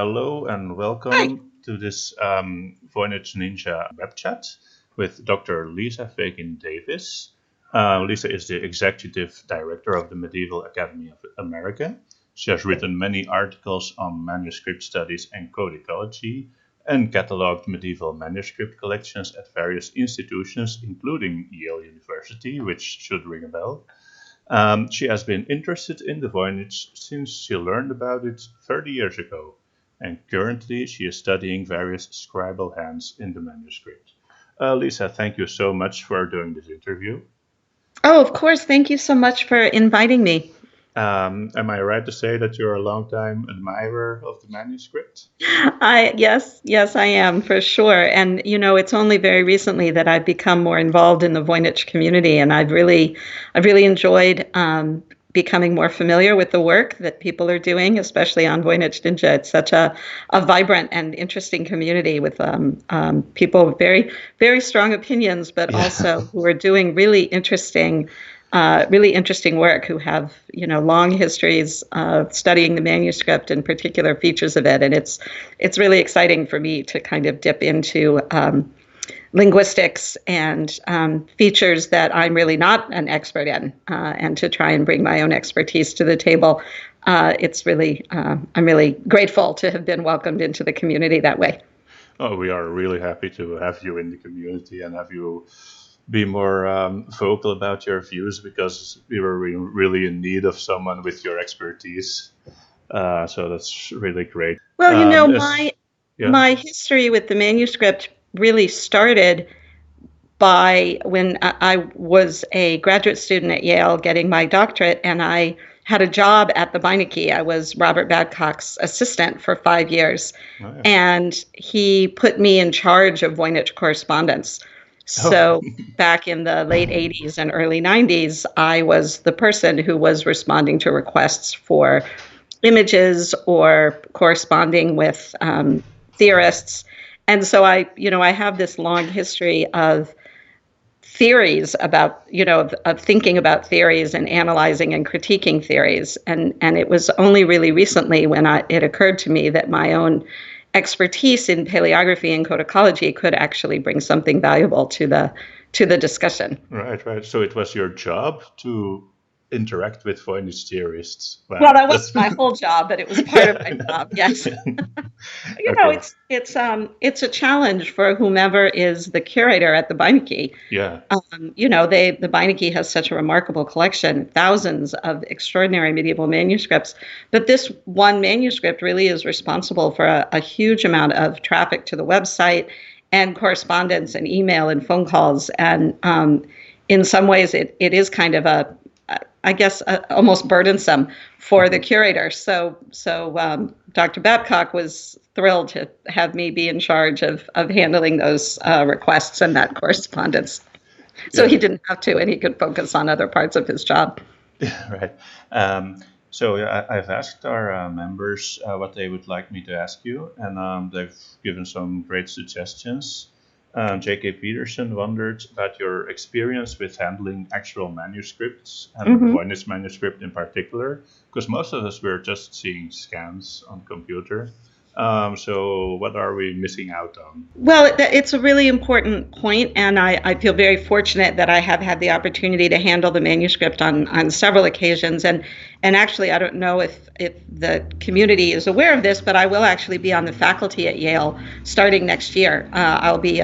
hello and Hi. welcome to this Voynich Ninja web chat with Dr. Lisa Fagin Davis. Lisa is the Executive Director of the Medieval Academy of America. She has written many articles on manuscript studies and codicology and cataloged medieval manuscript collections at various institutions, including Yale University, which should ring a bell. She has been interested in the Voynich since she learned about it 30 years ago, and currently she is studying various scribal hands in the manuscript. Lisa, thank you so much for doing this interview. Oh, of course. Thank you so much for inviting me. Am I right to say that you're a longtime admirer of the manuscript? Yes, I am for sure. And it's only very recently that I've become more involved in the Voynich community, and I've really enjoyed becoming more familiar with the work that people are doing, especially on Voynich Ninja. It's such a vibrant and interesting community with people with very, very strong opinions, but Yeah. also who are doing really interesting work, who have long histories of studying the manuscript and particular features of it. And it's really exciting for me to kind of dip into linguistics and features that I'm really not an expert in, and to try and bring my own expertise to the table. I'm really grateful to have been welcomed into the community that way. Oh, we are really happy to have you in the community and have you be more vocal about your views because we were really in need of someone with your expertise. So that's really great. Well, Yeah. my history with the manuscript really started by when I was a graduate student at Yale getting my doctorate, and I had a job at the Beinecke. I was Robert Babcock's assistant for 5 years, Oh, yeah. and he put me in charge of Voynich correspondence. So back in the late 80s and early 90s, I was the person who was responding to requests for images or corresponding with theorists. And so I have this long history of theories about, of thinking about theories and analyzing and critiquing theories. And it was only really recently when it occurred to me that my own expertise in paleography and codicology could actually bring something valuable to the discussion. Right. So it was your job to interact with Voynich theorists. Wow. Well, that was my whole job, but it was part of my job. Yes. Okay. It's a challenge for whomever is the curator at the Beinecke. Yeah. The Beinecke has such a remarkable collection, thousands of extraordinary medieval manuscripts. But this one manuscript really is responsible for a huge amount of traffic to the website and correspondence and email and phone calls. And in some ways, it is kind of almost burdensome for the curator. So Dr. Babcock was thrilled to have me be in charge of handling those requests and that correspondence. So he didn't have to, and he could focus on other parts of his job. Right. So I've asked our members what they would like me to ask you, and they've given some great suggestions. J.K. Peterson wondered about your experience with handling actual manuscripts and Voynich manuscript in particular, because most of us were just seeing scans on computer. So what are we missing out on? Well, it's a really important point, and I feel very fortunate that I have had the opportunity to handle the manuscript on several occasions. And actually, I don't know if the community is aware of this, but I will actually be on the faculty at Yale starting next year. I'll be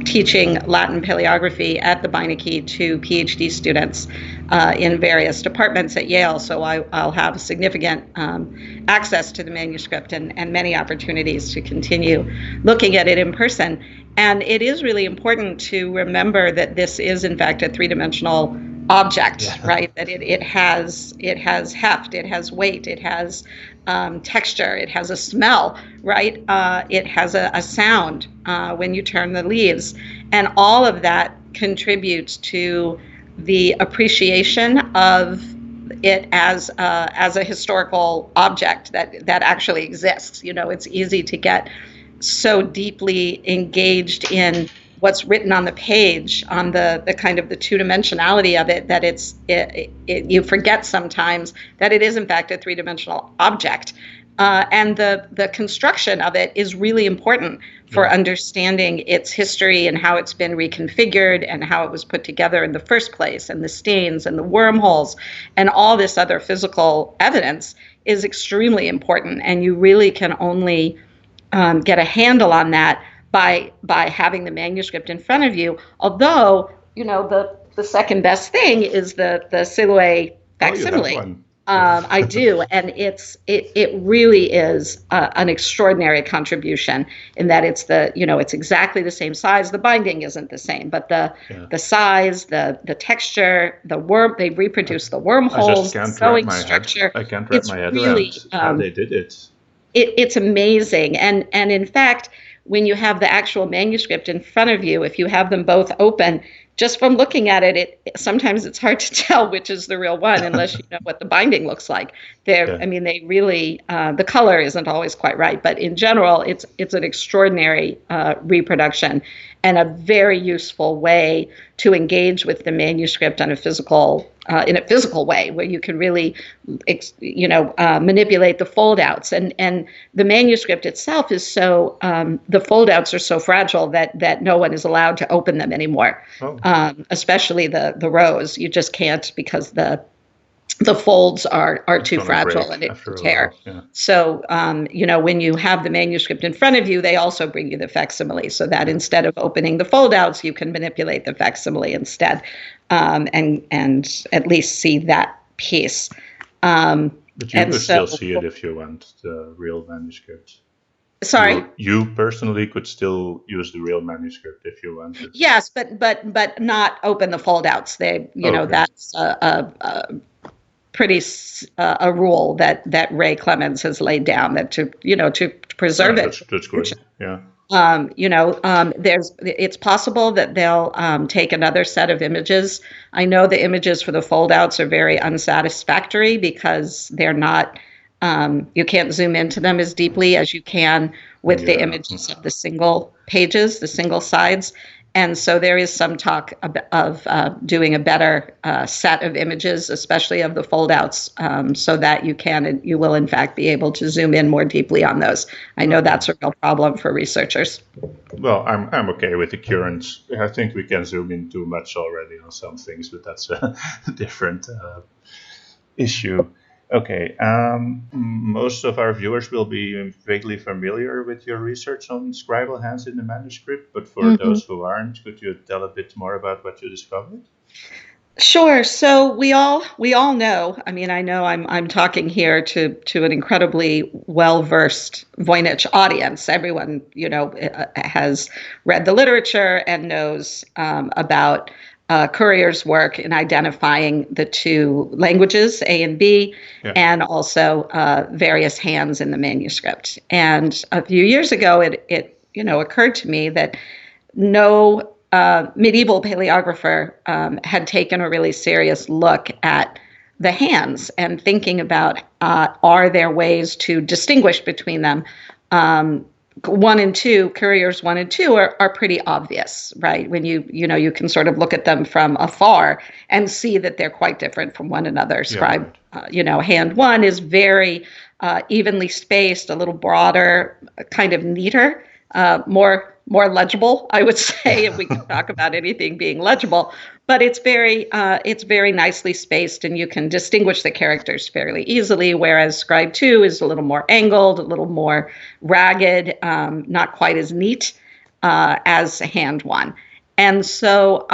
teaching Latin paleography at the Beinecke to PhD students in various departments at Yale. So I'll have significant access to the manuscript and many opportunities to continue looking at it in person. And it is really important to remember that this is, in fact, a three-dimensional object, right? That it has heft, it has weight, it has texture, it has a smell, right? It has a sound when you turn the leaves. And all of that contributes to the appreciation of it as a historical object that actually exists. It's easy to get so deeply engaged in what's written on the page, on the kind of the two-dimensionality of it, that you forget sometimes that it is in fact a three-dimensional object. And the construction of it is really important for understanding its history and how it's been reconfigured and how it was put together in the first place, and the stains and the wormholes and all this other physical evidence is extremely important. And you really can only get a handle on that by having the manuscript in front of you. Although, the second best thing is the Silouet facsimile. Oh, I do, and it really is an extraordinary contribution in that it's it's exactly the same size. The binding isn't the same, but the size, the texture, they reproduce the wormholes, the sewing structure. I can't wrap my head around how they did it. It's amazing, and in fact, when you have the actual manuscript in front of you, if you have them both open, just from looking at it, sometimes it's hard to tell which is the real one unless you know what the binding looks like. I mean, they really, the color isn't always quite right, but in general, it's an extraordinary reproduction and a very useful way to engage with the manuscript on in a physical way, where you can really, manipulate the foldouts. And the manuscript itself is so, the foldouts are so fragile that no one is allowed to open them anymore. Especially the rows. You just can't, because the folds are too fragile and it can tear. So, when you have the manuscript in front of you, they also bring you the facsimile, so that instead of opening the foldouts, you can manipulate the facsimile instead, and at least see that piece. But you could still see it if you want the real manuscript. Sorry? You personally could still use the real manuscript if you wanted. Yes, but not open the foldouts. That's a rule that Ray Clemens has laid down, that to preserve it. That's good. Yeah. It's possible that they'll take another set of images. I know the images for the foldouts are very unsatisfactory because they're not. You can't zoom into them as deeply as you can with the images of the single pages, the single sides. And so there is some talk of doing a better set of images, especially of the foldouts, so that you will in fact be able to zoom in more deeply on those. I know that's a real problem for researchers. Well, I'm okay with the current. I think we can zoom in too much already on some things, but that's a different issue. Okay, most of our viewers will be vaguely familiar with your research on scribal hands in the manuscript, but for those who aren't, could you tell a bit more about what you discovered? Sure. So we all know. I mean, I know I'm talking here to an incredibly well-versed Voynich audience. Everyone, has read the literature and knows about Currier's work in identifying the two languages, A and B, and also various hands in the manuscript. And a few years ago, it occurred to me that no medieval paleographer had taken a really serious look at the hands and thinking about are there ways to distinguish between them. 1 and 2, Currier's 1 and 2 are pretty obvious, right? When you can sort of look at them from afar and see that they're quite different from one another. Scribe, hand 1 is very evenly spaced, a little broader, kind of neater, more legible, I would say, if we can talk about anything being legible. But it's very nicely spaced, and you can distinguish the characters fairly easily, whereas Scribe 2 is a little more angled, a little more ragged, not quite as neat as hand 1. And so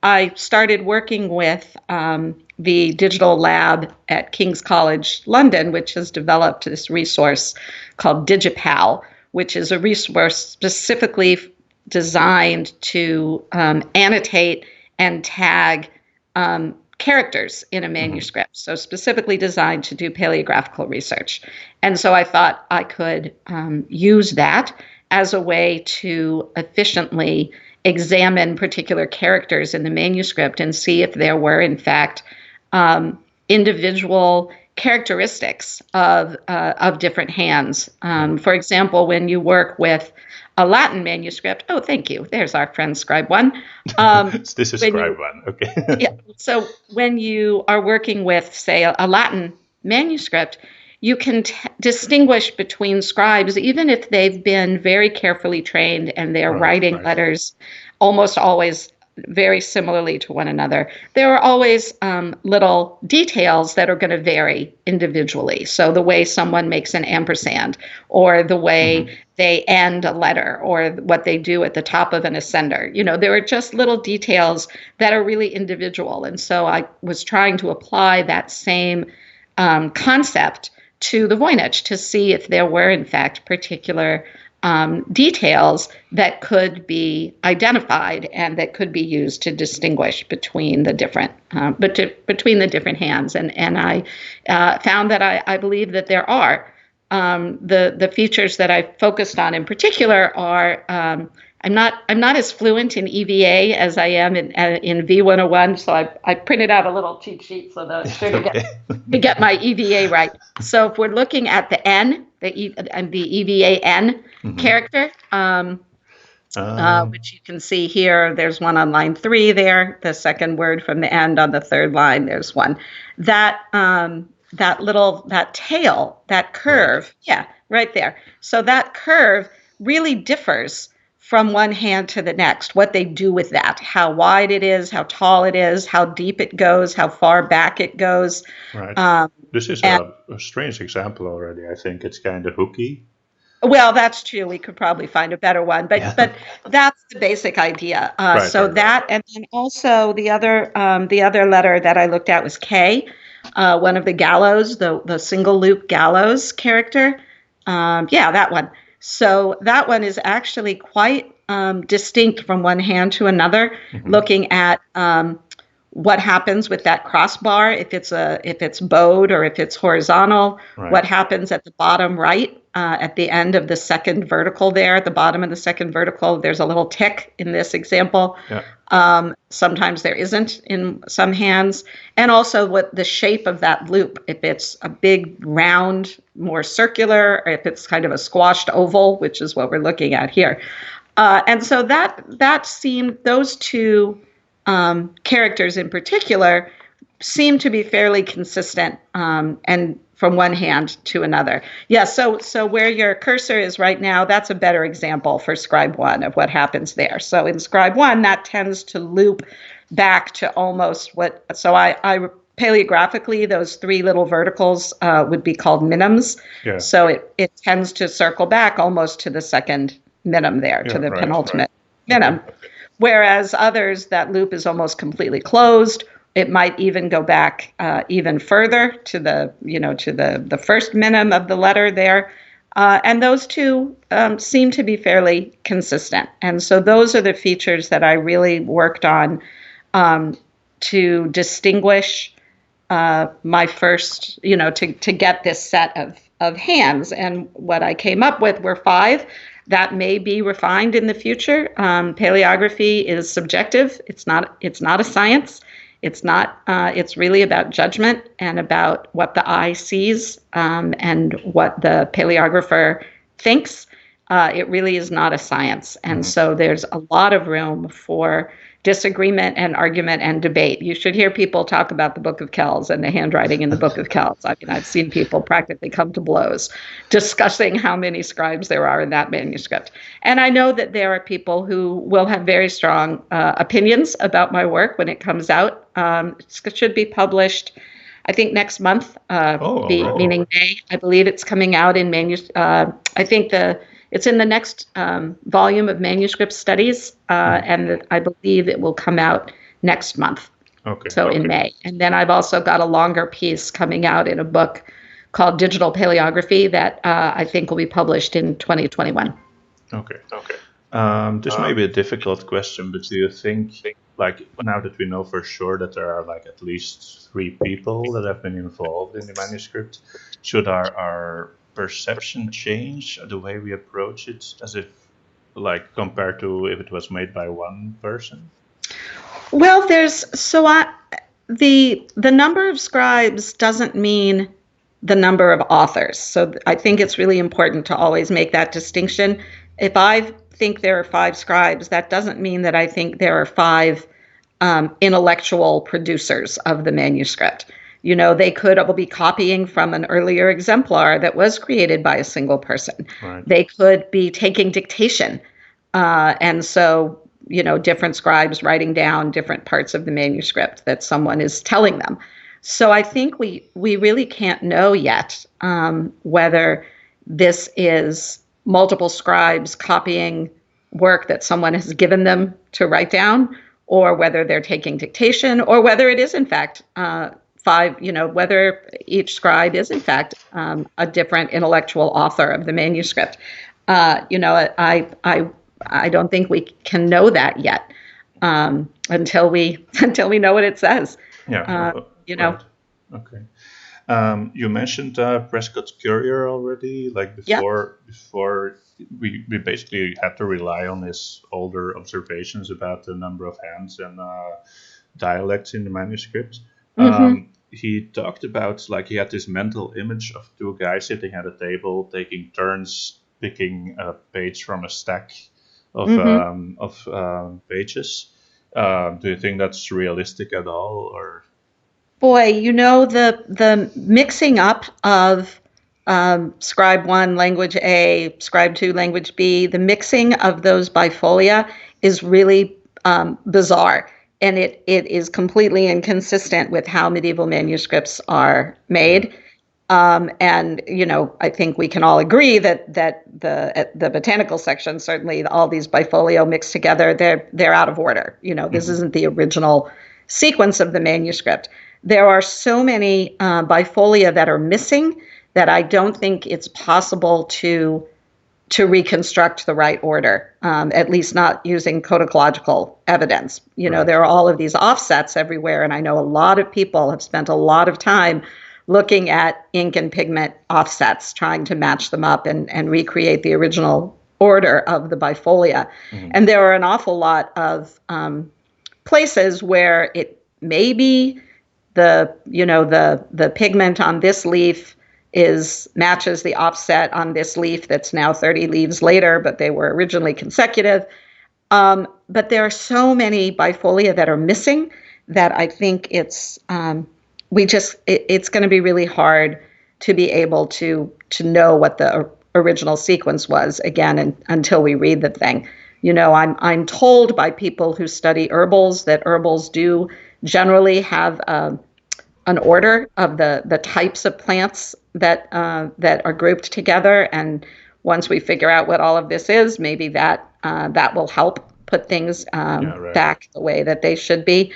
I started working with the digital lab at King's College London, which has developed this resource called DigiPal, which is a resource specifically designed to annotate and tag characters in a manuscript, so specifically designed to do paleographical research. And so I thought I could use that as a way to efficiently examine particular characters in the manuscript and see if there were, in fact, individual characteristics of different hands. For example, when you work with a Latin manuscript, oh, thank you. There's our friend Scribe 1. This is Scribe 1, okay. Yeah. So when you are working with, say, a Latin manuscript, you can distinguish between scribes, even if they've been very carefully trained and they're writing letters almost always very similarly to one another. There are always little details that are going to vary individually. So the way someone makes an ampersand, or the way they end a letter, or what they do at the top of an ascender. There are just little details that are really individual. And so I was trying to apply that same concept to the Voynich to see if there were, in fact, particular details that could be identified and that could be used to distinguish between the different hands. And I found that I believe that there are. The features that I focused on in particular are I'm not as fluent in EVA as I am in V101, so I printed out a little cheat sheet to get my EVA right. So if we're looking at the N, the EVA N character, which you can see here, there's one on line 3 there, the second word from the end on the third line, there's one. That tail, that curve, right there. So that curve really differs from one hand to the next, what they do with that, how wide it is, how tall it is, how deep it goes, how far back it goes. Right. This is a strange example already. I think it's kind of hooky. Well, that's true. We could probably find a better one, but that's the basic idea. And then also the other letter that I looked at was K, one of the gallows, the single loop gallows character. That one. So that one is actually quite distinct from one hand to another, looking at what happens with that crossbar, if it's bowed or if it's horizontal, what happens at the bottom right, at the end of the second vertical there, at the bottom of the second vertical, there's a little tick in this example. Sometimes there isn't in some hands. And also what the shape of that loop, if it's a big round, more circular, or if it's kind of a squashed oval, which is what we're looking at here. And so that seemed, those two characters in particular seem to be fairly consistent, and from one hand to another. So where your cursor is right now, that's a better example for Scribe 1 of what happens there. So in Scribe 1, that tends to loop back to almost I paleographically, those 3 little verticals would be called minims. So it tends to circle back almost to the second minim there, to the penultimate minim. Whereas others, that loop is almost completely closed. It might even go back even further to the first minim of the letter there. And those two seem to be fairly consistent. And so those are the features that I really worked on to distinguish my first, to get this set of hands. And what I came up with were 5. That may be refined in the future. Paleography is subjective. It's not a science. It's really about judgment and about what the eye sees and what the paleographer thinks. It really is not a science. And so there's a lot of room for disagreement and argument and debate. You should hear people talk about the Book of Kells and the handwriting in the Book of Kells. I mean, I've seen people practically come to blows discussing how many scribes there are in that manuscript. And I know that there are people who will have very strong opinions about my work when it comes out. It should be published, I think, next month, meaning May. I believe it's coming out in manuscript. I think it's in the next volume of Manuscript Studies, and I believe it will come out next month. In May. And then I've also got a longer piece coming out in a book called Digital Paleography that I think will be published in 2021. This may be a difficult question, but do you think, now that we know for sure that there are at least 3 people that have been involved in the manuscript, should our perception change the way we approach it, as if compared to if it was made by one person? Well, the number of scribes doesn't mean the number of authors. So I think it's really important to always make that distinction. If I think there are 5 scribes, that doesn't mean that I think there are 5 intellectual producers of the manuscript. They could be copying from an earlier exemplar that was created by a single person. Right. They could be taking dictation. And so, different scribes writing down different parts of the manuscript that someone is telling them. So I think we really can't know yet whether this is multiple scribes copying work that someone has given them to write down, or whether they're taking dictation, or whether it is in fact whether each scribe is in fact a different intellectual author of the manuscript. I don't think we can know that yet until we know what it says. Yeah. Right. Okay. You mentioned Prescott's Courier already. Like before we basically had to rely on his older observations about the number of hands and dialects in the manuscript. He talked about, like, he had this mental image of two guys sitting at a table taking turns picking a page from a stack of pages. Do you think that's realistic at all, or? Boy, the mixing up of Scribe 1, language A, Scribe 2, language B, the mixing of those bifolia is really bizarre. And it is completely inconsistent with how medieval manuscripts are made. And, I think we can all agree that the botanical section, certainly all these bifolio mixed together, they're out of order. This isn't the original sequence of the manuscript. There are so many bifolia that are missing that I don't think it's possible to reconstruct the right order, at least not using codicological evidence. There are all of these offsets everywhere, and I know a lot of people have spent a lot of time looking at ink and pigment offsets, trying to match them up and recreate the original order of the bifolia. And there are an awful lot of places where it may be the pigment on this leaf matches the offset on this leaf that's now 30 leaves later, but they were originally consecutive. But there are so many bifolia that are missing that I think it's going to be really hard to be able to know what the original sequence was again until we read the thing. I'm told by people who study herbals that herbals do generally have an order of the types of plants that are grouped together, and once we figure out what all of this is, maybe that will help put things back the way that they should be.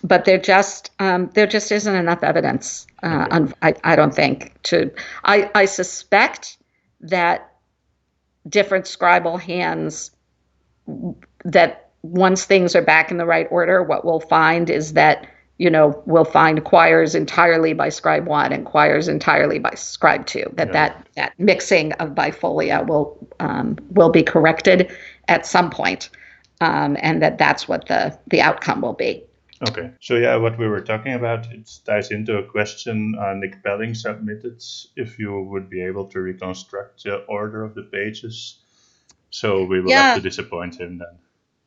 But there just isn't enough evidence. I don't think I suspect that different scribal hands, that once things are back in the right order, what we'll find is that we'll find quires entirely by Scribe 1 and quires entirely by Scribe 2. That mixing of bifolia will be corrected at some point, and that's what the outcome will be. Okay, so what we were talking about, it ties into a question Nick Pelling submitted, if you would be able to reconstruct the order of the pages. So we will have to disappoint him then.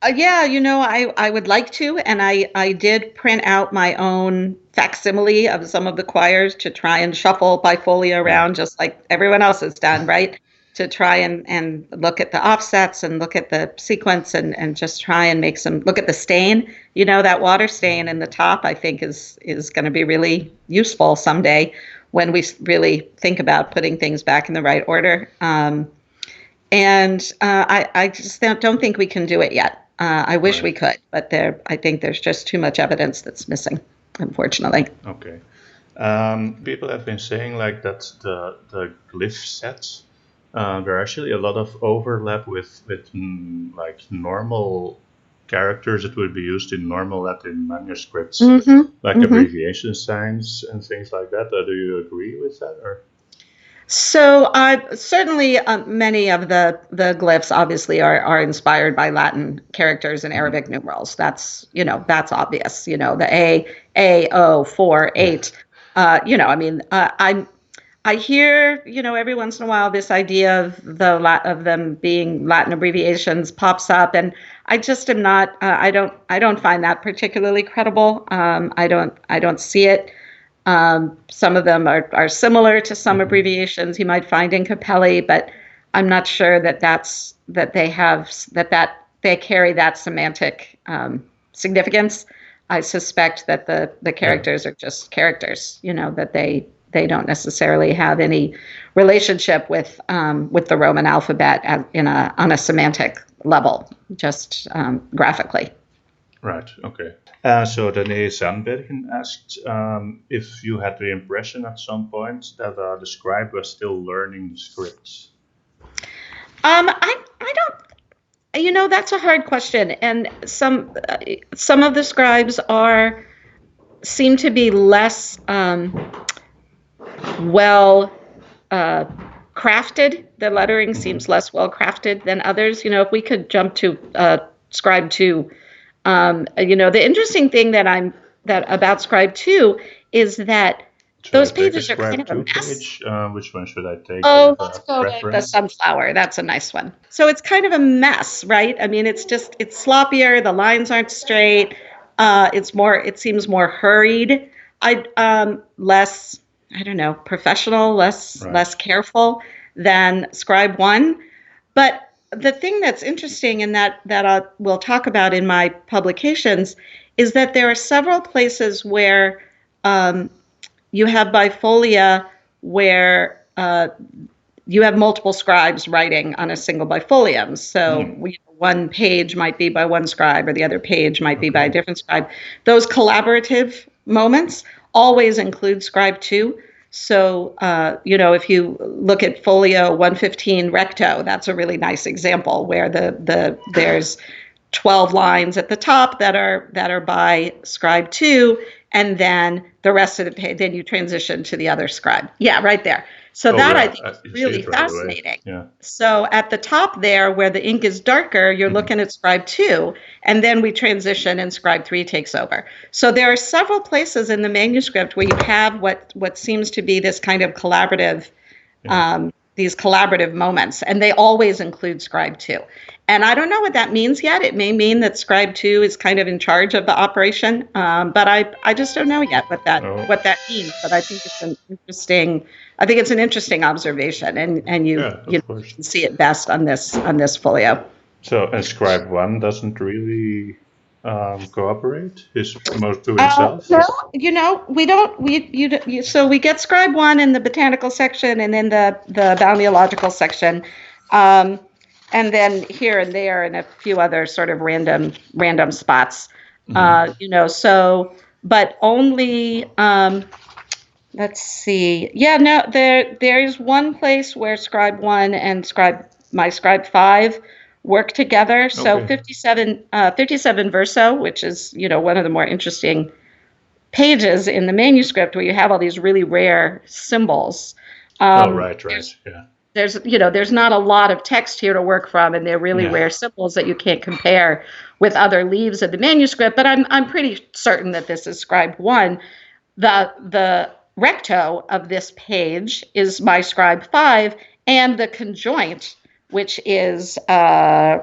I would like to, and I did print out my own facsimile of some of the quires to try and shuffle bifolia around, just like everyone else has done, right? To try and look at the offsets and look at the sequence and just try and make some, look at the stain. That water stain in the top, I think is going to be really useful someday when we really think about putting things back in the right order. And I just don't think we can do it yet. I wish we could, but I think there's just too much evidence that's missing, unfortunately. Okay. People have been saying like that the glyph sets, there are actually a lot of overlap with like normal characters that would be used in normal Latin manuscripts, like abbreviation signs and things like that. Do you agree with that, or? So certainly many of the glyphs obviously are inspired by Latin characters and Arabic numerals. That's obvious. The A, O, 4, 8. I hear every once in a while this idea of them being Latin abbreviations pops up, and I just am not. I don't find that particularly credible. I don't see it. Some of them are similar to some abbreviations you might find in Capelli, but I'm not sure that they carry that semantic significance. I suspect that the characters are just characters, that they don't necessarily have any relationship with the Roman alphabet on a semantic level, just graphically. Right. Okay. So René Sandbergen asked if you had the impression at some point that the scribe was still learning the scripts. I don't. That's a hard question, and some of the scribes seem to be less well crafted. The lettering seems less well crafted than others. If we could jump to Scribe 2, the interesting thing about Scribe 2 is that those pages are kind of a mess. Which one should I take? Oh, let's go to the sunflower. That's a nice one. So it's kind of a mess, right? I mean, it's sloppier. The lines aren't straight. It seems more hurried. Less, I don't know, professional, less careful than Scribe 1. But the thing that's interesting and that we'll talk about in my publications is that there are several places where you have bifolia where you have multiple scribes writing on a single bifolium. So one page might be by one scribe or the other page might be by a different scribe. Those collaborative moments always include Scribe 2. So, if you look at folio 115 recto, that's a really nice example where there's 12 lines at the top that are by Scribe 2, and then the rest of the page, then you transition to the other scribe. Yeah, right there. So I think is really fascinating. Yeah. So at the top there, where the ink is darker, you're looking at Scribe 2, and then we transition and Scribe 3 takes over. So there are several places in the manuscript where you have what seems to be this kind of collaborative, these collaborative moments, and they always include Scribe 2. And I don't know what that means yet. It may mean that Scribe 2 is kind of in charge of the operation, but I just don't know yet what that means. But I think it's an interesting observation, and you can see it best on this folio. So, and Scribe 1 doesn't really cooperate. He's most to himself. No, we don't. So we get Scribe 1 in the botanical section and in the balneological section. And then here and there in a few other sort of random spots, but only, let's see. Yeah, no, there's one place where Scribe 1 and my Scribe 5 work together. So 57 verso, which is, one of the more interesting pages in the manuscript where you have all these really rare symbols. Right. Yeah. There's not a lot of text here to work from, and they're really rare symbols that you can't compare with other leaves of the manuscript. But I'm pretty certain that this is Scribe 1. The recto of this page is my Scribe 5, and the conjoint, which is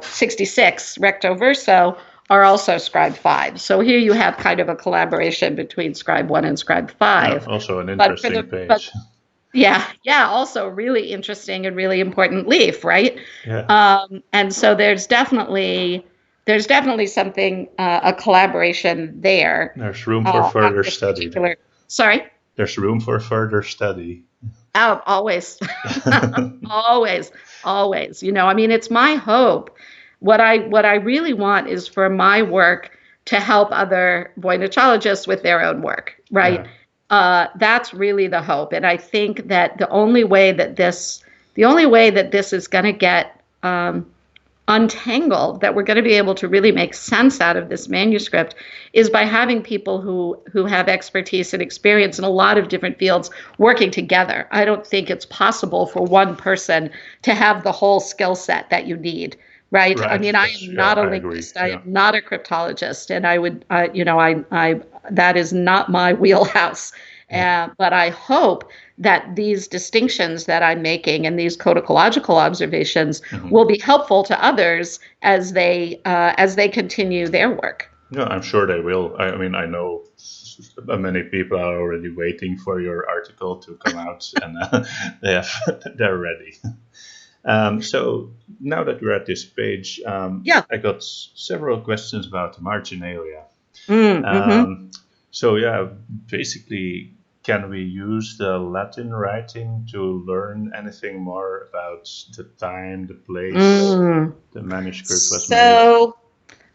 66 recto verso, are also Scribe 5. So here you have kind of a collaboration between Scribe 1 and Scribe 5. Yeah, also an interesting page. Yeah, also really interesting and really important leaf, right? Yeah. And so there's definitely something, a collaboration there. There's room for further study. Sorry? There's room for further study. Oh, always. always. It's my hope. What I really want is for my work to help other Voynichologists with their own work, right? Yeah. That's really the hope, and I think that the only way that this is going to get untangled, that we're going to be able to really make sense out of this manuscript, is by having people who have expertise and experience in a lot of different fields working together. I don't think it's possible for one person to have the whole skill set that you need. Right. I mean, I am not a linguist. I am not a cryptologist, and I would, that is not my wheelhouse. But I hope that these distinctions that I'm making and these codicological observations will be helpful to others as they continue their work. No, I'm sure they will. I mean, I know many people are already waiting for your article to come out, and they're ready. So now that we're at this page, I got several questions about marginalia. So yeah, basically, can we use the Latin writing to learn anything more about the time, the place, the manuscript was made?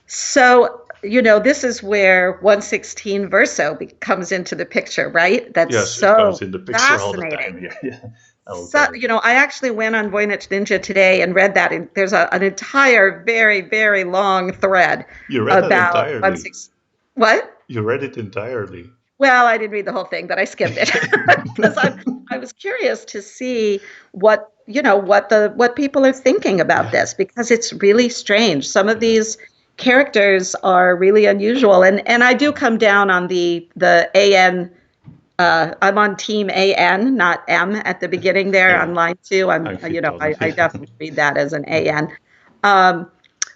So, this is where 116 verso comes into the picture, right? That's yes, so it comes in the picture fascinating. all the time. Yeah. So, I actually went on Voynich Ninja today and read that. And there's an entire, very, very long thread You read about it entirely. What? You read it entirely. Well, I didn't read the whole thing, but I skimmed it because I was curious to see what people are thinking about this, because it's really strange. Some of these characters are really unusual, and I do come down on the AN. I'm on team AN, not M at the beginning there on line 2. I definitely read that as an AN.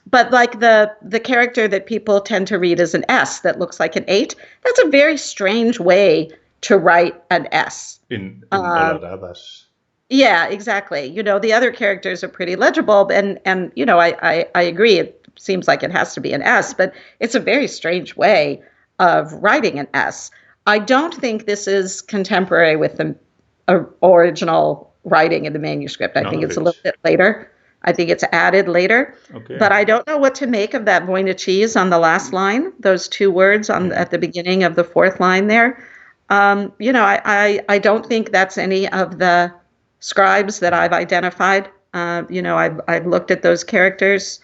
But like the character that people tend to read as an S that looks like an 8, that's a very strange way to write an S. In Aladabas. Yeah, exactly. The other characters are pretty legible, and I agree. It seems like it has to be an S, but it's a very strange way of writing an S. I don't think this is contemporary with the original writing in the manuscript. I think it's a little bit later. I think it's added later. Okay. But I don't know what to make of that Voynichese on the last line, those 2 words at the beginning of the 4th line there. I don't think that's any of the scribes that I've identified. I've looked at those characters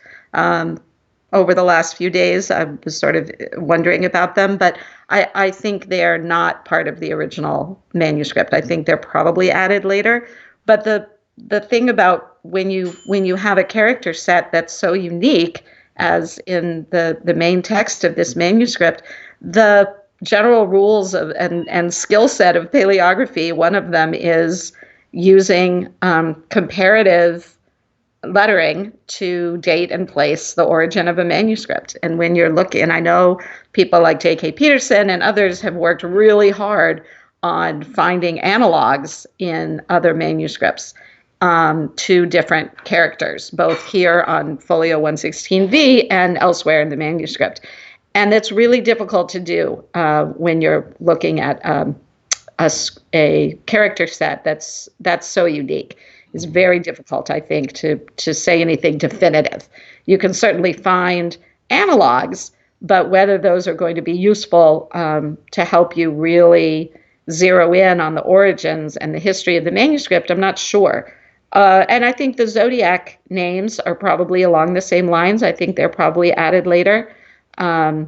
over the last few days. I was sort of wondering about them, but I think they're not part of the original manuscript. I think they're probably added later. But the thing about when you have a character set that's so unique, as in the main text of this manuscript, the general rules and skill set of paleography, one of them is using comparative lettering to date and place the origin of a manuscript. And when you're looking, and I know people like J.K. Peterson and others have worked really hard on finding analogs in other manuscripts to different characters, both here on Folio 116V and elsewhere in the manuscript. And it's really difficult to do when you're looking at a character set that's so unique. It's very difficult, I think, to say anything definitive. You can certainly find analogs, but whether those are going to be useful to help you really zero in on the origins and the history of the manuscript, I'm not sure. And I think the zodiac names are probably along the same lines. I think they're probably added later. And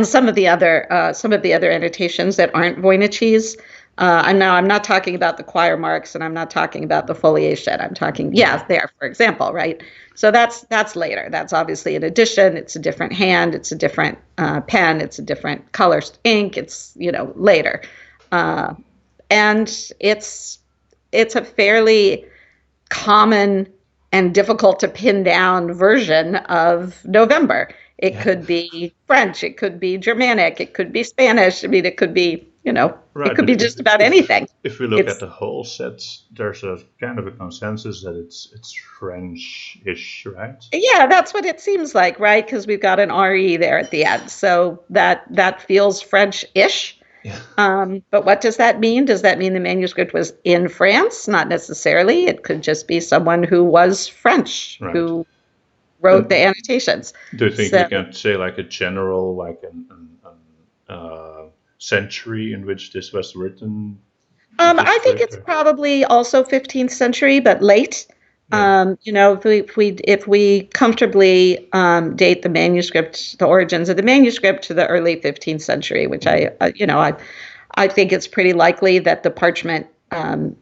some of the other annotations that aren't Voynichese. I'm not talking about the quire marks, and I'm not talking about the foliation. I'm talking, there, for example, right? So that's later. That's obviously an addition. It's a different hand. It's a different pen. It's a different color ink. It's later, and it's a fairly common and difficult to pin down version of November. It could be French. It could be Germanic. It could be Spanish. I mean, it could be, it could be just about anything. If we look at the whole set, there's a kind of a consensus that it's French-ish, right? Yeah, that's what it seems like, right? Because we've got an RE there at the end. So that feels French-ish. Yeah. But what does that mean? Does that mean the manuscript was in France? Not necessarily. It could just be someone who was French, who wrote the annotations. Do you think we can say like a general, like a century in which this was written? I think it's probably also 15th century, but late. Yeah. If we comfortably date the manuscript, the origins of the manuscript to the early 15th century, which I think it's pretty likely that the parchment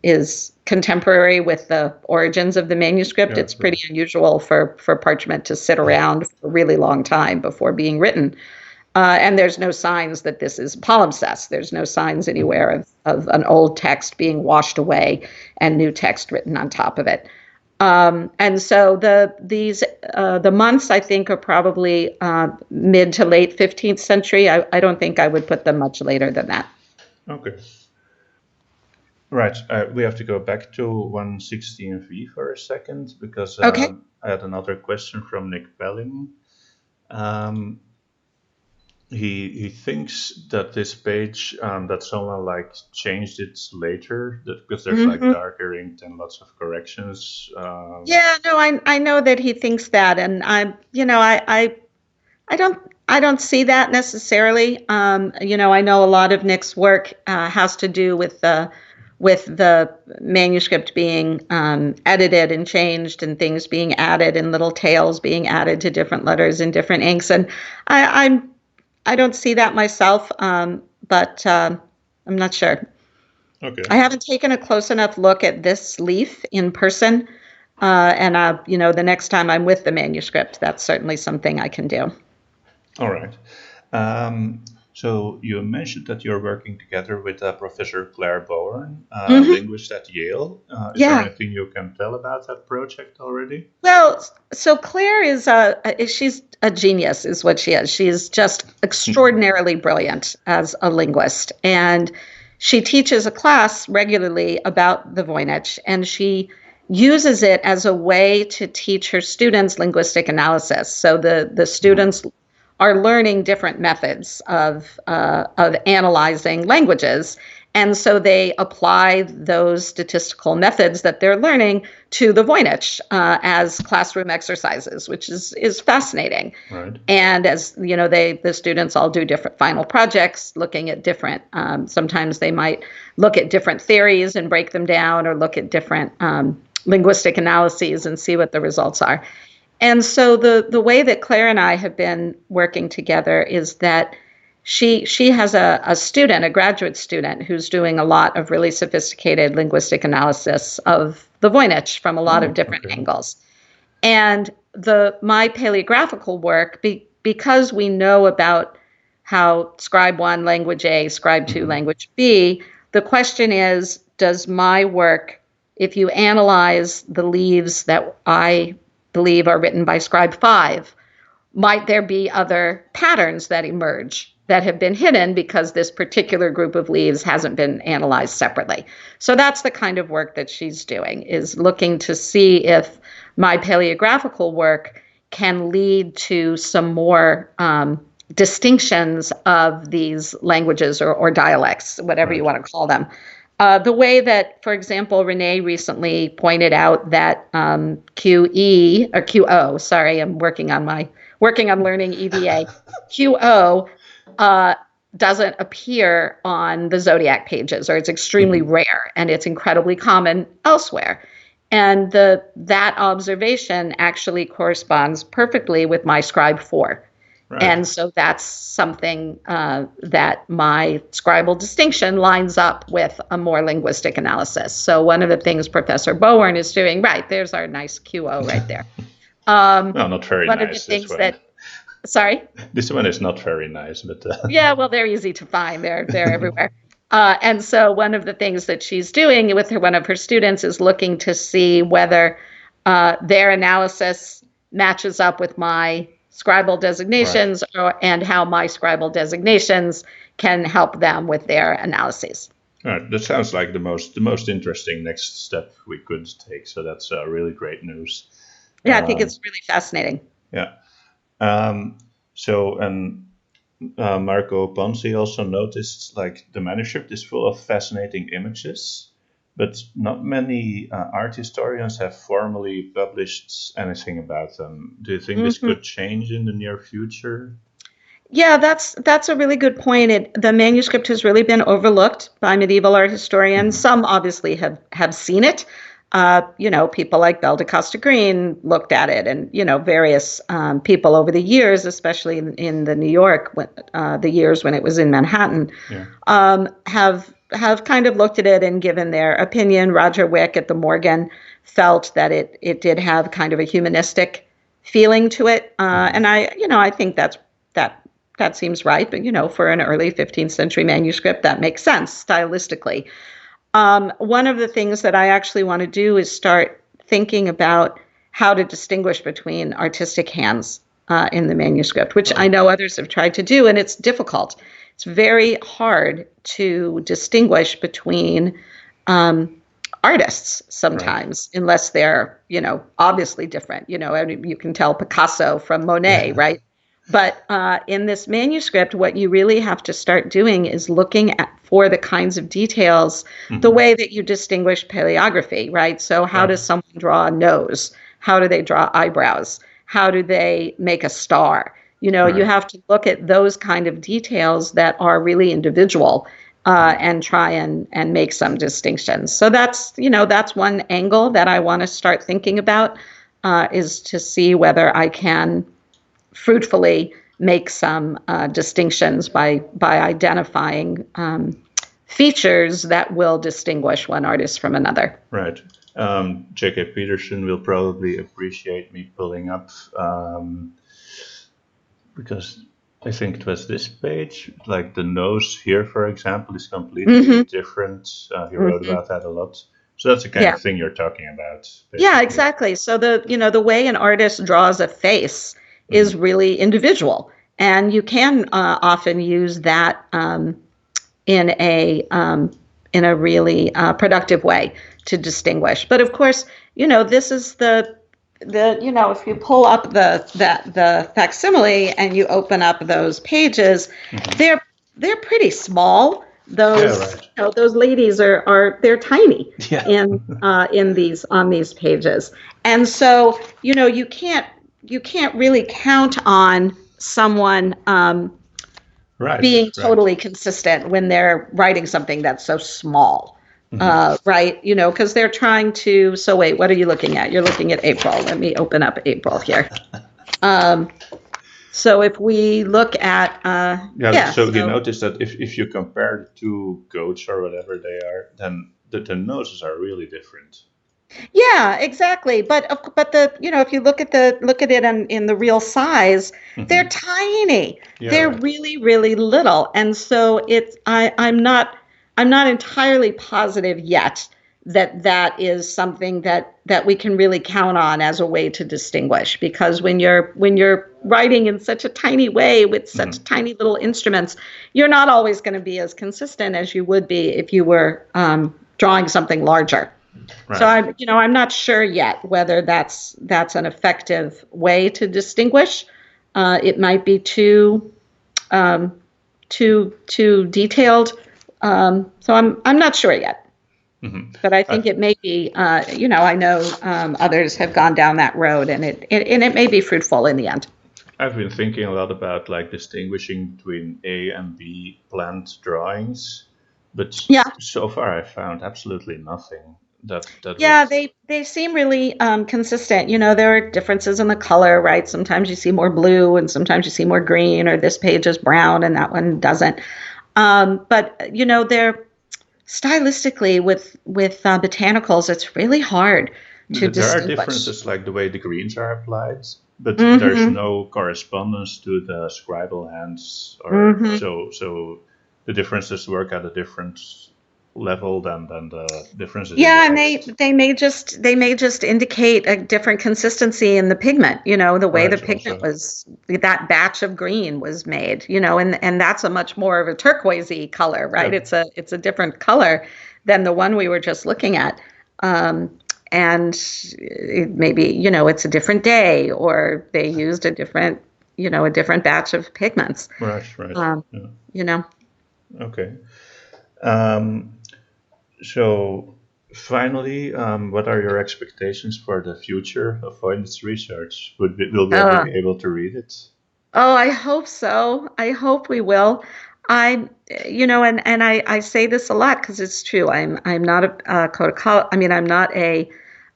is contemporary with the origins of the manuscript. It's pretty unusual for parchment to sit around for a really long time before being written. And there's no signs that this is palimpsest. There's no signs anywhere of an old text being washed away and new text written on top of it. And so the months, I think, are probably mid to late 15th century. I don't think I would put them much later than that. Okay. Right. We have to go back to 116V for a second, because Okay. I had another question from Nick Belling. He thinks that this page, that someone like changed it later, because there's like darker ink and lots of corrections. Yeah, no, I know that he thinks that, and I don't see that necessarily. I know a lot of Nick's work has to do with the manuscript being edited and changed, and things being added, and little tails being added to different letters in different inks, and I don't see that myself, but I'm not sure. Okay. I haven't taken a close enough look at this leaf in person, and the next time I'm with the manuscript, that's certainly something I can do. All right. So you mentioned that you're working together with Professor Claire Bowen, linguist at Yale. Is there anything you can tell about that project already? Well, so Claire she's a genius, is what she is. She's just extraordinarily brilliant as a linguist. And she teaches a class regularly about the Voynich, and she uses it as a way to teach her students linguistic analysis. So the students are learning different methods of analyzing languages. And so they apply those statistical methods that they're learning to the Voynich as classroom exercises, which is fascinating. Right. And as the students all do different final projects, looking at different. Sometimes they might look at different theories and break them down, or look at different linguistic analyses and see what the results are. And so the way that Claire and I have been working together is that she has a graduate student who's doing a lot of really sophisticated linguistic analysis of the Voynich from a lot of different angles. And my paleographical work, because we know about how Scribe 1, language A, Scribe 2, language B, the question is, does my work, if you analyze the leaves that I believe are written by Scribe 5, might there be other patterns that emerge that have been hidden because this particular group of leaves hasn't been analyzed separately? So that's the kind of work that she's doing, is looking to see if my paleographical work can lead to some more distinctions of these languages or dialects, whatever you want to call them. The way that, for example, Renee recently pointed out that QO, sorry, I'm working on learning EVA, QO doesn't appear on the Zodiac pages, or it's extremely rare, and it's incredibly common elsewhere. And that observation actually corresponds perfectly with my Scribe 4. Right. And so that's something that my scribal distinction lines up with a more linguistic analysis. So one of the things Professor Bowen is doing, right, there's our nice QO right there. Well, not very one nice. One of the things that, sorry? This one is not very nice, but... Yeah, well, they're easy to find. They're everywhere. And so one of the things that she's doing with one of her students is looking to see whether their analysis matches up with my scribal designations, right, and how my scribal designations can help them with their analyses. All right, that sounds like the most interesting next step we could take. So that's really great news. Yeah, I think it's really fascinating. Yeah. Marco Ponzi also noticed, like, the manuscript is full of fascinating images, but not many art historians have formally published anything about them. Do you think this could change in the near future? Yeah, that's a really good point. The manuscript has really been overlooked by medieval art historians. Some obviously have seen it. People like Belle de Costa Green looked at it, and various people over the years, especially in the New York, the years when it was in Manhattan, have kind of looked at it and given their opinion. Roger Wick at the Morgan felt that it did have kind of a humanistic feeling to it, and I think that that seems right. But, for an early 15th century manuscript, that makes sense stylistically. One of the things that I actually want to do is start thinking about how to distinguish between artistic hands in the manuscript, which I know others have tried to do, and it's difficult. It's very hard to distinguish between artists sometimes, unless they're, obviously different. I mean, you can tell Picasso from Monet, right? But in this manuscript, what you really have to start doing is looking for the kinds of details, the way that you distinguish paleography, right? So how does someone draw a nose? How do they draw eyebrows? How do they make a star? You have to look at those kind of details that are really individual and try and make some distinctions. So that's one angle that I want to start thinking about is to see whether I can fruitfully make some distinctions by identifying features that will distinguish one artist from another. Right. J.K. Peterson will probably appreciate me pulling up because I think it was this page, like the nose here, for example, is completely different. He wrote about that a lot. So that's the kind of thing you're talking about. Basically. Yeah, exactly. So the way an artist draws a face is really individual, and you can often use that in a really productive way to distinguish. But of course, this is the if you pull up the facsimile and you open up those pages, they're pretty small. Those those ladies they're tiny in these pages, and so you can't really count on someone being totally consistent when they're writing something that's so small. Right? Because they're trying to. So wait, what are you looking at? You're looking at April. Let me open up April here. So if we look at so you notice that if you compare the two goats or whatever they are, then the noses are really different. Yeah, exactly. But the if you look at it in the real size, they're tiny. They're really, really little, and so I'm not entirely positive yet that is something that we can really count on as a way to distinguish, because when you're writing in such a tiny way with such tiny little instruments, you're not always going to be as consistent as you would be if you were drawing something larger. Right. So I'm not sure yet whether that's an effective way to distinguish. It might be too detailed. So I'm not sure yet. But I think it may be. I know others have gone down that road, and it may be fruitful in the end. I've been thinking a lot about distinguishing between A and B plant drawings, but so far I've found absolutely nothing. They seem really consistent. There are differences in the color, right? Sometimes you see more blue, and sometimes you see more green, or this page is brown and that one doesn't. But they're stylistically with botanicals, it's really hard to distinguish. There are differences, like the way the greens are applied, but there's no correspondence to the scribal hands, or so the differences work at a different level than the differences. Yeah, and they may just indicate a different consistency in the pigment. The way the pigment that batch of green was made. And that's a much more of a turquoisey color, right? Yep. It's a different color than the one we were just looking at. And maybe it's a different day, or they used a different batch of pigments. Right. Okay. So finally, what are your expectations for the future of Voynich's research? Will we ever be able to read it? Oh, I hope so. I hope we will. I say this a lot because it's true. I'm not a I'm not a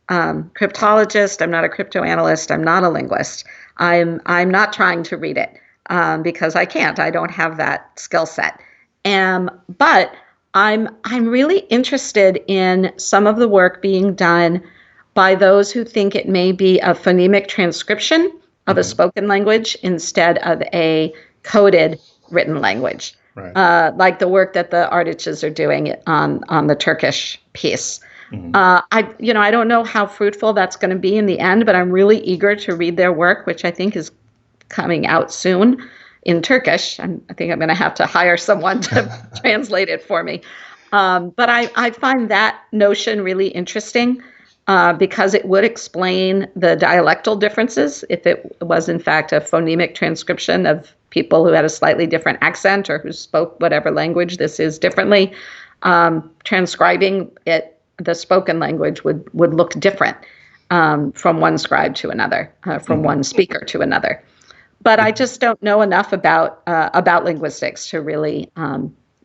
cryptologist. I'm not a cryptoanalyst. I'm not a linguist. I'm not trying to read it because I can't. I don't have that skill set. But I'm really interested in some of the work being done by those who think it may be a phonemic transcription of a spoken language instead of a coded written language, Right. like the work that the artists are doing on the Turkish piece. Mhm. I don't know how fruitful that's going to be in the end, but I'm really eager to read their work, which I think is coming out soon in Turkish. I think I'm going to have to hire someone to translate it for me. But I find that notion really interesting because it would explain the dialectal differences if it was, in fact, a phonemic transcription of people who had a slightly different accent or who spoke whatever language this is differently. Transcribing it, the spoken language would look different from one scribe to another, from one speaker to another. But I just don't know enough about linguistics to really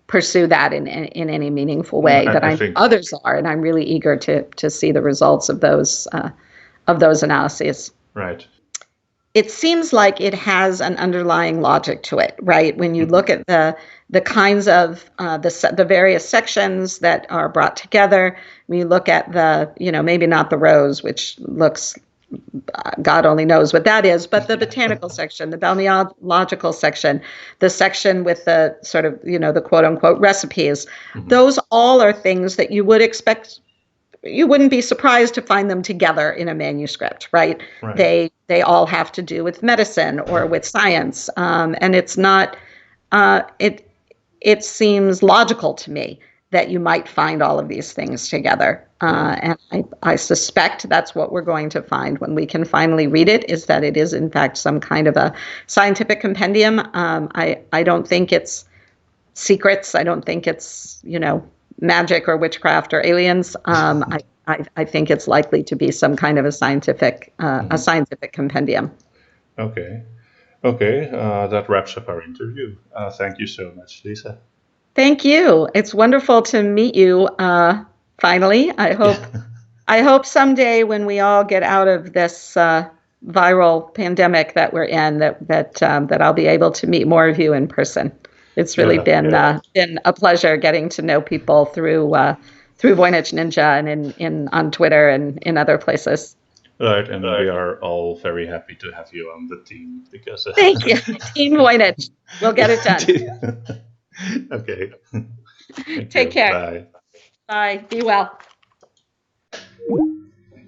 pursue that in any meaningful way. But I think others are, and I'm really eager to see the results of those analyses. Right. It seems like it has an underlying logic to it, right? When you look at the kinds of the various sections that are brought together, when you look at maybe not the rows, which looks, God only knows what that is, but the botanical section, the balneological section, the section with the sort of, the quote unquote recipes, those all are things that you would expect. You wouldn't be surprised to find them together in a manuscript, right? They all have to do with medicine or with science, and it's not. It seems logical to me that you might find all of these things together, and I suspect that's what we're going to find when we can finally read it. Is that it is in fact some kind of a scientific compendium. I don't think it's secrets. I don't think it's magic or witchcraft or aliens. I think it's likely to be some kind of a scientific compendium. Okay. That wraps up our interview. Thank you so much, Lisa. Thank you. It's wonderful to meet you. Finally, I hope someday when we all get out of this viral pandemic that we're in, that I'll be able to meet more of you in person. It's really been a pleasure getting to know people through Voynich Ninja and on Twitter and in other places. Right, and we are all very happy to have you on the team because. Thank you, Team Voynich. We'll get it done. Okay. Take care. Bye. Bye. Be well.